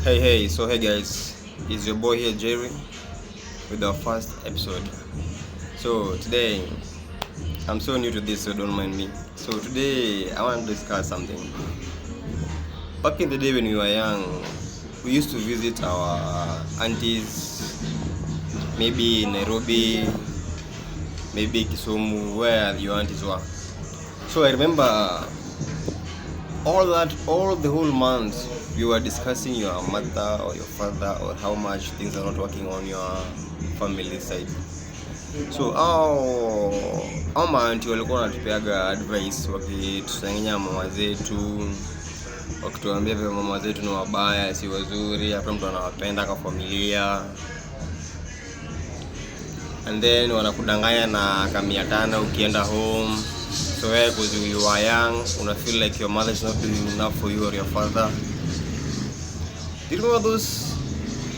Hey guys, it's your boy here Jerry with our first episode. So today, I'm so new to this, so don't mind me. So today I want to discuss something. Back in the day when we were young, we used to visit our aunties, maybe in Nairobi, maybe Kisumu, where your aunties were. So I remember all the whole month you were discussing your mother or your father or how much things are not working on your family side. So au maanti walikuwa wanatupeaga advice wakitusanganya mama zetu, wakituambia vile mama zetu ni wabaya, si wazuri, hapa mtu anawapenda kwa familia. And then wanakudanganya na ka500 ukienda home. So because you are young, una feel like your mother is not doing enough for you or your father. Do you remember those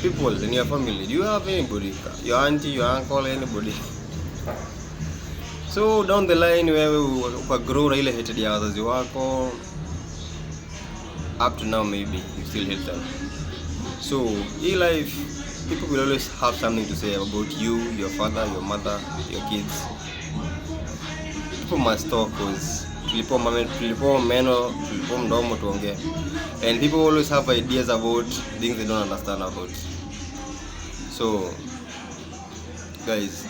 people in your family? Do you have anybody? Your auntie, your uncle, anybody? So down the line wewe ukagrow na ile hated ya wazazi wako, up to now maybe you still hate them. So in life, people will always have something to say about you, your father, your mother, your kids. People must talk because tulipo meno, tulipo mdomo tuongee. And people always have ideas about things they don't understand about. So guys,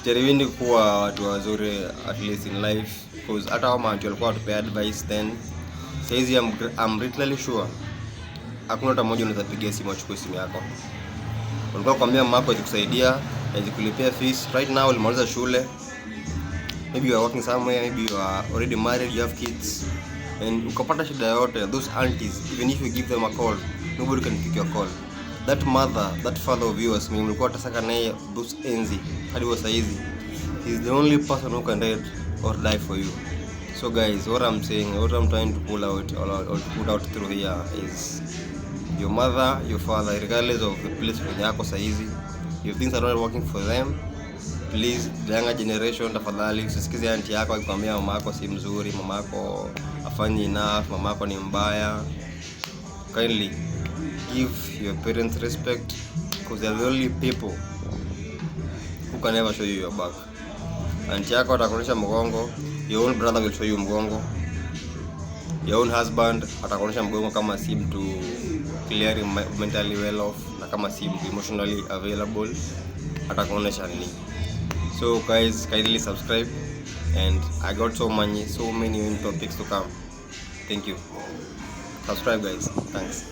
jaribini kuwa watu wazuri at least in life, because hata kama watu walikuwa watupea advice then, saizi I'm literally sure hakuna hata mmoja unaweza pigia simu achukue simu yako. Walikuwa kwambia mama yako azikusaidia, azikulipia fees. Right now ulimaliza shule, maybe you are working somewhere, maybe you are already married, you have kids, and ukapata shida yote, those aunties, even if you give them a call, nobody can pick your call. That mother, that father of yours, mlikuwa tasaka naye those enzi hadi wa saizi, is the only person who can ride or die for you. So guys, what I'm trying to pull out or put out through here is your mother, your father, regardless of the place where yako saizi, if things are not working for them, please, the younger generation, tafadhali usisikize auntie yako akikwambia mama yako si mzuri, mama yako afanyi enough, mama yako ni mbaya. Kindly give your parents respect, because they are the only people who can never show you your back. Auntie yako atakuonyesha mgongo, your own brother will show you mgongo, your own husband atakuonyesha mgongo kama si mtu clearly mentally well off, na kama si mtu emotionally available atakuonyesha nini. So guys, kindly subscribe, and I got so many topics to come. Thank you. Subscribe guys. Thanks.